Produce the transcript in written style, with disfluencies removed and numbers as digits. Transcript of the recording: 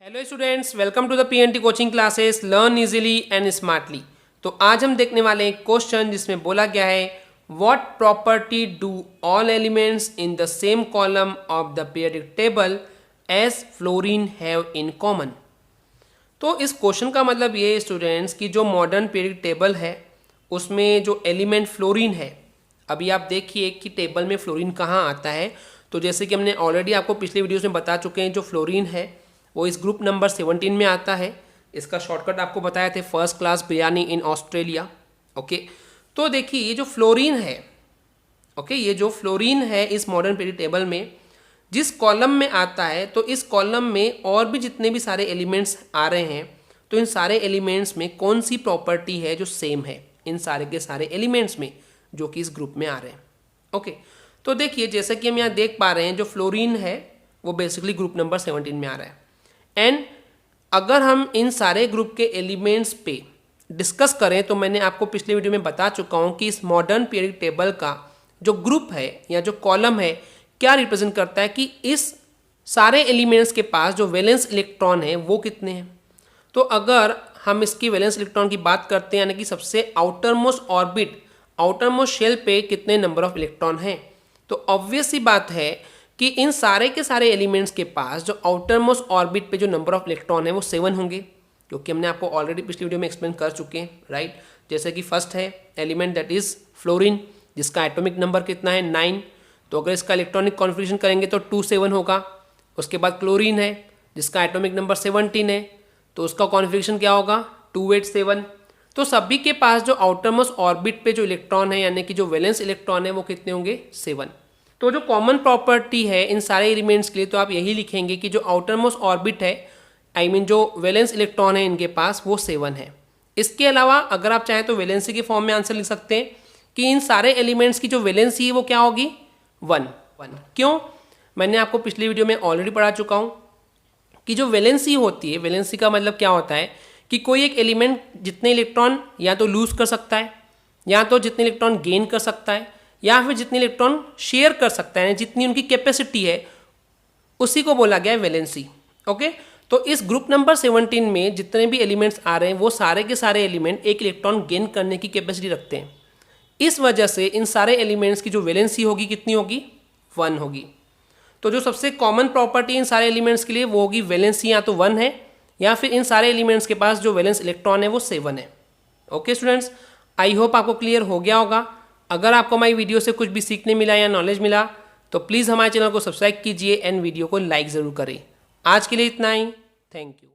Hello students, welcome to the PNT coaching classes learn easily and smartly. तो आज हम देखने वाले एक क्वेश्चन जिसमें बोला गया है what property do all elements in the same column of the periodic table as fluorine have in common. तो इस क्वेश्चन का मतलब ये स्टूडेंट्स कि जो मॉडर्न पीरियोडिक टेबल है उसमें जो एलिमेंट फ्लोरीन है, अभी आप देखिए कि टेबल में फ्लोरीन कहाँ आता है। तो जैसे कि हमने ऑलरेडी आपको पिछले वीडियोस में बता चुके हैं, जो फ्लोरीन है वो इस ग्रुप नंबर 17 में आता है। इसका शॉर्टकट आपको बताए थे, first class biryani in Australia. Okay, तो देखिए ये जो फ्लोरीन है, ये जो फ्लोरीन है इस मॉडर्न पीरियोडिक टेबल में जिस कॉलम में आता है, तो इस कॉलम में और भी जितने भी सारे एलिमेंट्स आ रहे हैं, तो इन सारे एलिमेंट्स में कौन सी प्रॉपर्टी है जो सेम है इन सारे के सारे एलिमेंट्स में जो कि इस ग्रुप में आ रहे हैं। ओके, तो देखिए जैसे कि हम यहाँ देख पा रहे हैं, जो फ्लोरीन है वो बेसिकली ग्रुप नंबर 17 में आ रहा है। एंड अगर हम इन सारे ग्रुप के एलिमेंट्स पे डिस्कस करें तो मैंने आपको पिछले वीडियो में बता चुका हूँ कि इस मॉडर्न पीरियोडिक टेबल का जो ग्रुप है या जो कॉलम है क्या रिप्रेजेंट करता है कि इस सारे एलिमेंट्स के पास जो वैलेंस इलेक्ट्रॉन है वो कितने हैं। तो अगर हम इसकी वैलेंस इलेक्ट्रॉन की बात करते हैं, यानी कि सबसे outermost orbit, outermost shell पे कितने नंबर ऑफ इलेक्ट्रॉन हैं, तो ऑब्वियस सी बात है कि इन सारे के सारे एलिमेंट्स के पास जो आउटर मोस्ट ऑर्बिट पे जो नंबर ऑफ इलेक्ट्रॉन है वो 7 होंगे, क्योंकि हमने आपको ऑलरेडी पिछली वीडियो में एक्सप्लेन कर चुके हैं, राइट। जैसे कि फर्स्ट है एलिमेंट दैट इज फ्लोरीन, जिसका एटॉमिक नंबर कितना है 9, तो अगर इसका इलेक्ट्रॉनिक कॉन्फिगरेशन करेंगे तो 2 7 होगा। उसके बाद क्लोरीन है जिसका एटॉमिक नंबर 17 है, तो उसका कॉन्फिगरेशन क्या होगा 2 8 7। तो सभी के पास जो आउटर मोस्ट ऑर्बिट पे जो इलेक्ट्रॉन है यानी कि जो वैलेंस इलेक्ट्रॉन है वो कितने होंगे 7। तो जो कॉमन प्रॉपर्टी है इन सारे एलिमेंट्स के लिए, तो आप यही लिखेंगे कि जो आउटर मोस्ट ऑर्बिट है, आई मीन जो वैलेंस इलेक्ट्रॉन है इनके पास वो 7 है। इसके अलावा अगर आप चाहें तो वैलेंसी के फॉर्म में आंसर लिख सकते हैं कि इन सारे एलिमेंट्स की जो वैलेंसी है वो क्या होगी 1। क्यों, मैंने आपको पिछली वीडियो में ऑलरेडी पढ़ा चुका हूँ कि जो वैलेंसी होती है, वैलेंसी का मतलब क्या होता है कि कोई एक एलिमेंट जितने इलेक्ट्रॉन या तो लूज कर सकता है, या तो जितने इलेक्ट्रॉन गेन कर सकता है, या फिर जितने इलेक्ट्रॉन शेयर कर सकता है, जितनी उनकी कैपेसिटी है उसी को बोला गया है वैलेंसी। ओके, तो इस ग्रुप नंबर 17 में जितने भी एलिमेंट्स आ रहे हैं वो सारे के सारे एलिमेंट एक इलेक्ट्रॉन गेन करने की कैपेसिटी रखते हैं। इस वजह से इन सारे एलिमेंट्स की जो वैलेंसी होगी कितनी होगी 1 होगी। तो जो सबसे कॉमन प्रॉपर्टी इन सारे एलिमेंट्स के लिए वो होगी वैलेंसी या तो 1 है, या फिर इन सारे एलिमेंट्स के पास जो वैलेंस इलेक्ट्रॉन है वो 7 है। ओके स्टूडेंट्स, आई होप आपको क्लियर हो गया होगा। अगर आपको हमारी वीडियो से कुछ भी सीखने मिला या नॉलेज मिला तो प्लीज़ हमारे चैनल को सब्सक्राइब कीजिए एंड वीडियो को लाइक ज़रूर करें। आज के लिए इतना ही, थैंक यू।